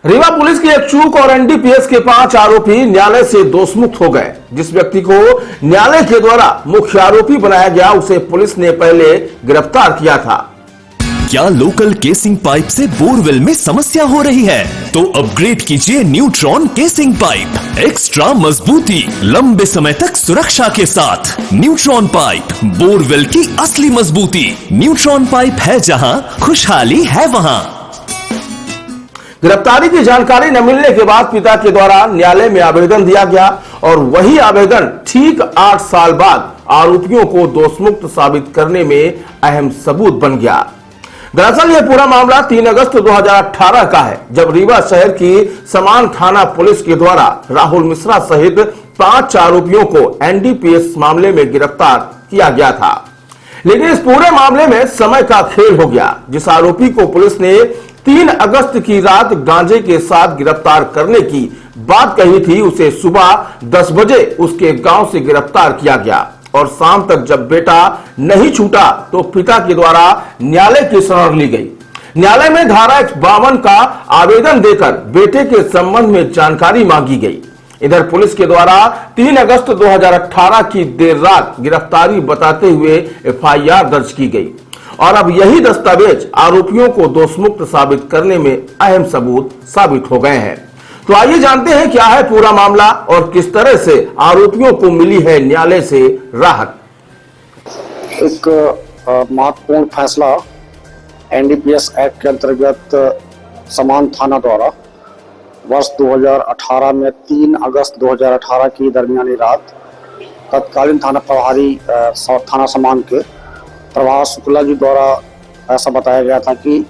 Rewa police की एक चूक और एनडीपीएस के 5 आरोपी न्यायालय से दोषमुक्त हो गए। जिस व्यक्ति को न्यायालय के द्वारा मुख्य आरोपी बनाया गया उसे पुलिस ने पहले गिरफ्तार किया था। क्या लोकल केसिंग पाइप से बोरवेल में समस्या हो रही है? तो अपग्रेड कीजिए न्यूट्रॉन केसिंग पाइप। एक्स्ट्रा मजबूती, लंबे समय तक सुरक्षा के साथ। न्यूट्रॉन पाइप, बोरवेल की असली मजबूती। न्यूट्रॉन पाइप है जहां, खुशहाली है वहां। गिरफ्तारी की जानकारी न मिलने के बाद पिता के द्वारा न्यायालय में आवेदन दिया गया और वही आवेदन ठीक 8 साल बाद आरोपियों को दोषमुक्त साबित करने में अहम सबूत बन गया। दरअसल यह पूरा मामला 3 अगस्त 2018 का है, जब रीवा शहर की समान थाना पुलिस के द्वारा राहुल मिश्रा सहित 5 आरोपियों को एनडीपीएस मामले में गिरफ्तार किया गया था। लेकिन इस पूरे मामले में समय का खेल हो गया। जिस आरोपी को पुलिस ने 3 अगस्त की रात गांजे के साथ गिरफ्तार करने की बात कही थी, उसे सुबह 10 बजे उसके गांव से गिरफ्तार किया गया और शाम तक जब बेटा नहीं छूटा तो पिता के द्वारा न्यायालय की शरण ली गई। न्यायालय में धारा 52 का आवेदन देकर बेटे के संबंध में जानकारी मांगी गई। इधर पुलिस के द्वारा 3 अगस्त 2018 की देर रात गिरफ्तारी बताते हुए एफआईआर दर्ज की गई और अब यही दस्तावेज आरोपियों को दोषमुक्त साबित करने में अहम सबूत साबित हो गए हैं। तो आइए जानते हैं क्या है पूरा मामला और किस तरह से आरोपियों को मिली है न्यायालय से राहत। एक महत्वपूर्ण फैसला एनडीपीएस एक्ट के अंतर्गत समान थाना द्वारा वर्ष 2018 में 3 अगस्त 2018 की दरमियानी रात तत्कालीन थाना प्रभारी थाना समान के प्रभास शुक्ला जी द्वारा ऐसा बताया गया था कि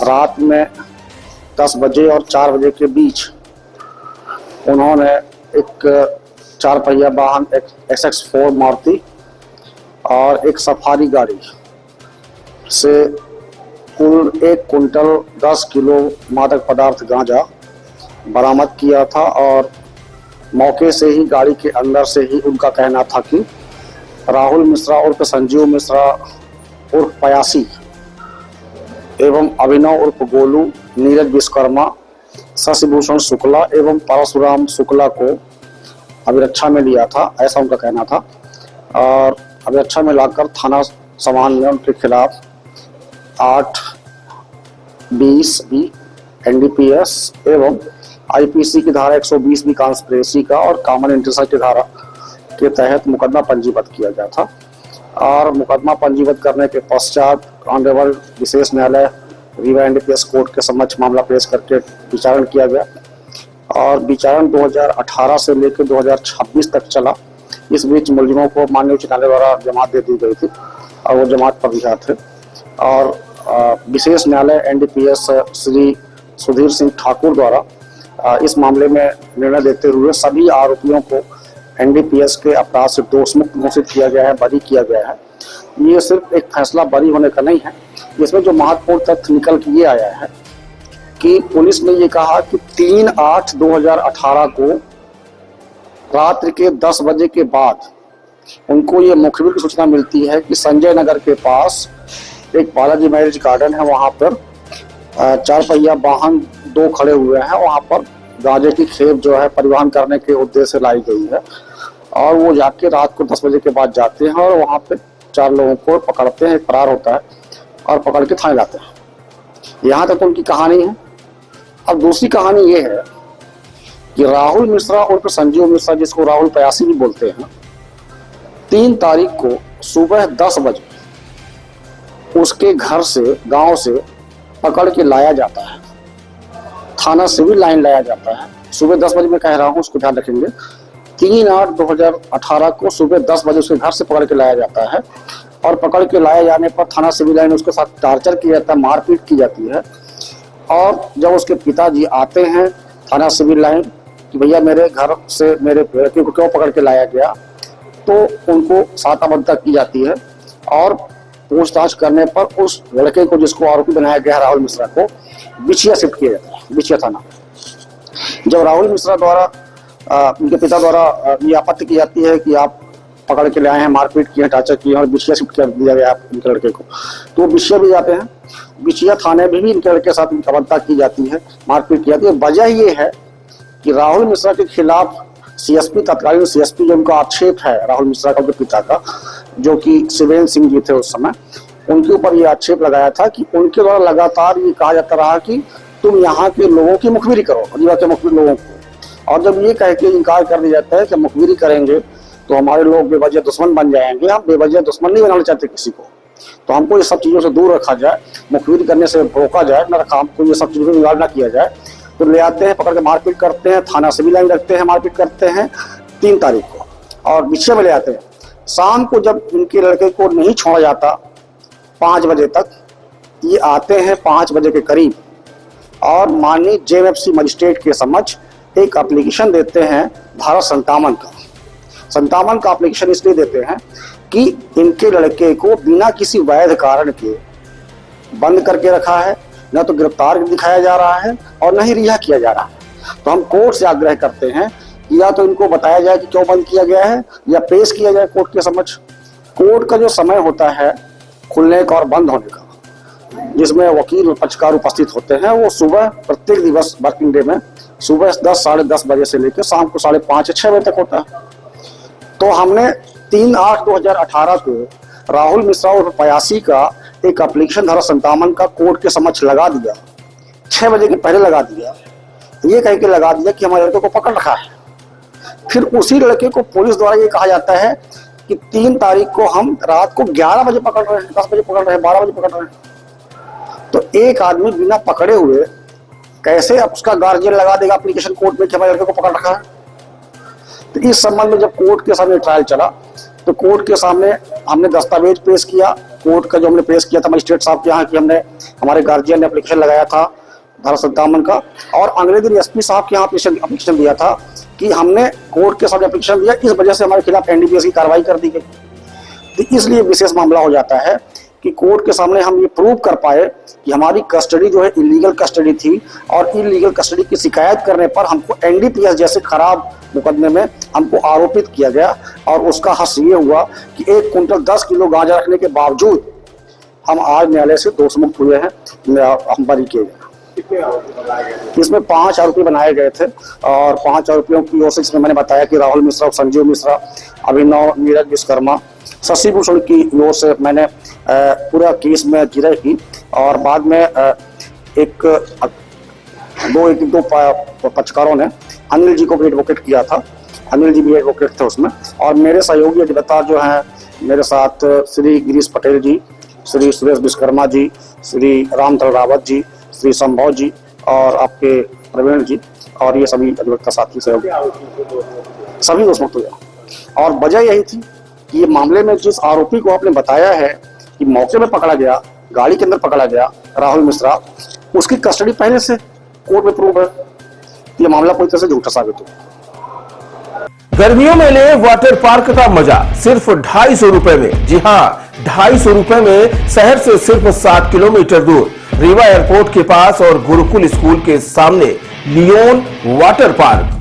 रात में 10 बजे और 4 बजे के बीच उन्होंने एक 4 पहिया वाहन XX4 मारुति और एक सफारी गाड़ी से कुल 1 कुंटल 10 किलो मादक पदार्थ गांजा बरामद किया था और मौके से ही गाड़ी के अंदर से ही उनका कहना था कि राहुल मिश्रा उर्फ संजीव मिश्रा उर्फ पयासी एवं अभिनव उर्फ गोलू, नीरज विश्वकर्मा, शशिभूषण शुक्ला एवं परशुराम शुक्ला को अभिरक्षा में लिया था, ऐसा उनका कहना था। और अभिरक्षा में लाकर थाना समान में उनके खिलाफ 8-20 भी एनडीपीएस एवं आईपीसी की धारा 120 भी कॉन्स्पिरेसी का और कॉमन इंटरेस्ट की धारा के तहत मुकदमा पंजीबद्ध किया गया था। और मुकदमा पंजीबद्ध करने के पश्चात ऑनरेबल विशेष न्यायालय रीवा एनडीपीएस कोर्ट के समक्ष मामला पेश करके विचारण किया गया और विचारण 2018 से लेकर 2026 तक चला। इस बीच मुलजिमों को माननीय उच्च न्यायालय द्वारा जमात दे दी गई थी और वो जमात पर रिहा थे। और विशेष न्यायालय एनडीपीएस श्री सुधीर सिंह ठाकुर द्वारा इस मामले में निर्णय देते हुए सभी आरोपियों को एनडीपीएस के अपराध से दोषमुक्त घोषित किया गया है, बरी किया गया है। ये सिर्फ एक फैसला बरी होने का नहीं है, इसमें जो महत्वपूर्ण तथ्य निकल के ये आया है कि पुलिस ने ये कहा कि 3/8/2018 को रात्रि के 10 बजे के बाद उनको ये मुखबिर की सूचना मिलती है कि संजय नगर के पास एक बालाजी मैरिज गार्डन है, वहाँ पर 4 पहिया वाहन 2 खड़े हुए हैं। वहाँ पर गांजे की खेप जो है परिवहन करने के उद्देश्य से लाई गई है और वो जाके रात को 10 बजे के बाद जाते हैं और वहाँ पे 4 लोगों को पकड़ते हैं, फरार होता है और पकड़ के थाने लाते हैं। यहाँ तक उनकी कहानी है। अब दूसरी कहानी ये है कि राहुल मिश्रा उर्फ संजीव मिश्रा, जिसको राहुल पयासी भी बोलते हैं, 3 तारीख को सुबह 10 बजे उसके घर से, गांव से पकड़ के लाया जाता है, थाना सिविल लाइन लाया जाता है। सुबह 10 बजे मैं कह रहा हूँ, उसको ध्यान रखेंगे। 3/8/2018 को सुबह 10 बजे उसके घर से पकड़ के लाया जाता है और पकड़ के लाए जाने पर थाना सिविल लाइन उसके साथ टार्चर किया जाता है, मारपीट की जाती है। और जब उसके पिताजी आते हैं थाना सिविल लाइन कि भैया मेरे घर से मेरे लड़के को क्यों पकड़ के लाया गया, तो उनको साताबद्धा की जाती है और पूछताछ करने पर उस लड़के को, जिसको आरोपी बनाया गया राहुल मिश्रा को, बिछिया शिफ्ट किया जाता है, बिछिया थाना। जब राहुल मिश्रा द्वारा उनके पिता द्वारा ये आपत्ति की जाती है कि आप पकड़ के ले आए हैं, मारपीट की है, टार्चर की है और बिछिया शिफ्ट कर दिया गया इनके लड़के को। तो बिछिया भी जाते हैं, बिछिया थाने में भी इनके लड़के के साथ इनकी अवज्ञा की जाती है, मारपीट की जाती है। वजह ये है कि राहुल मिश्रा के खिलाफ सीएसपी, तत्कालीन सीएसपी जो उनका आक्षेप है राहुल मिश्रा का, उनके पिता का, जो कि शिवेंद्र सिंह जी थे उस समय, उनके ऊपर ये आक्षेप लगाया था कि उनके द्वारा लगातार ये कहा जाता रहा कि तुम यहाँ के लोगों की मुखबिरी करो, रीवा के मुखबिर लोगों को। और जब ये कह के इनकार कर दिया जाता है कि मुखबिरी करेंगे तो हमारे लोग बेवजह दुश्मन बन जाएंगे, हम बेवजह दुश्मन नहीं बनाना चाहते किसी को, तो हमको ये सब चीज़ों से दूर रखा जाए, मुखबिरी करने से रोका जाए, न रखा, हमको ये सब चीज़ों में ना किया जाए। तो ले आते हैं, पकड़ के मारपीट करते हैं, थाना से भी लाइन रखते हैं, मारपीट करते हैं 3 तारीख को, और बिछिया में ले आते हैं। शाम को जब इनके लड़के को नहीं छोड़ा जाता 5 बजे तक, ये आते हैं 5 बजे के करीब और माननीय जेएमएफसी मजिस्ट्रेट के समक्ष एक एप्लीकेशन देते हैं धारा 57 का। 57 का एप्लीकेशन इसलिए देते हैं कि इनके लड़के को बिना किसी वैध कारण के बंद करके रखा है, न तो गिरफ्तार दिखाया जा रहा है और न ही रिहा किया जा रहा है। तो हम कोर्ट से आग्रह करते हैं कि या तो इनको बताया जाए कि क्यों बंद किया गया है या पेश किया जाए कोर्ट के समक्ष। कोर्ट का जो समय होता है खुलने का और बंद होने का, जिसमें वकील और पक्षकार उपस्थित होते हैं, वो सुबह प्रत्येक दिवस वर्किंग डे में सुबह 10 साढ़े 10 बजे से लेकर शाम को 5:30 6 बजे तक होता है। तो हमने 3/8/2018 को राहुल मिश्रा और पयासी का एक एप्लीकेशन धारा 57 का कोर्ट के समक्ष लगा दिया, 6 बजे के पहले लगा दिया, ये कह के लगा दिया कि हमारे लड़के को पकड़ रखा है। फिर उसी लड़के को पुलिस द्वारा ये कहा जाता है कि 3 तारीख को हम रात को 11 बजे पकड़ रहे हैं, 10 बजे पकड़ रहे हैं, 12 बजे पकड़ रहे हैं। तो एक आदमी बिना पकड़े हुए कैसे अब उसका गार्जियन लगा देगा एप्लीकेशन कोर्ट में कि हमारे लड़के को पकड़ रखा है। तो इस संबंध में जब कोर्ट के सामने ट्रायल चला तो कोर्ट के सामने हमने दस्तावेज पेश किया, कोर्ट का जो हमने पेश किया था मजिस्ट्रेट साहब के यहाँ कि हमने, हमारे गार्जियन ने एप्लीकेशन लगाया था धारा 57 का, और अगले दिन एसपी साहब के यहाँ एप्लीकेशन दिया था कि हमने कोर्ट के सामने एप्लीकेशन दिया, इस वजह से हमारे खिलाफ एनडीपीएस की कार्रवाई कर दी गई। तो इसलिए विशेष मामला हो जाता है कि कोर्ट के सामने हम ये प्रूव कर पाए कि हमारी कस्टडी जो है इलीगल कस्टडी थी, और इलीगल कस्टडी की शिकायत करने पर हमको एनडीपीएस जैसे खराब मुकदमे में हमको आरोपित किया गया, और उसका हश्र ये हुआ कि 1 कुंटल 10 किलो गांजा रखने के बावजूद हम आज न्यायालय से दोष मुक्त हुए हैं, हम बरी किए गए। इसमें 5 आरोपी बनाए गए थे, और 5 आरोपियों की ओर से इसमें मैंने बताया कि राहुल मिश्रा, संजीव मिश्रा, अभिनव, नीरज विश्वकर्मा, शशि भूषण की ओर से मैंने पूरा केस में जिरह की, और बाद में दो पक्षकारों ने अनिल जी को भी एडवोकेट किया था, अनिल जी भी एडवोकेट थे उसमें, और मेरे सहयोगी अधिवक्ता जो हैं मेरे साथ श्री गिरीश पटेल जी, श्री सुरेश विश्वकर्मा जी, श्री रामतल रावत जी, श्री संभव जी और आपके प्रवीण जी, और ये सभी अधिवक्ता साथी सहयोगी सभी दोष मुक्त हुए। और वजह यही थी कि ये मामले में जिस आरोपी को आपने बताया है कि मौके में पकड़ा गया, गाड़ी के अंदर पकड़ा गया राहुल मिश्रा, उसकी कस्टडी पहले से कोर्ट में प्रूव है, ये मामला पूरी तरह से झूठा साबित हुआ। गर्मियों में ले वाटर पार्क का मजा सिर्फ 250 रुपए में। जी हाँ, 250 रुपए में शहर से सिर्फ 7 किलोमीटर दूर रीवा एयरपोर्ट के पास और गुरुकुल स्कूल के सामने लियोन वाटर पार्क।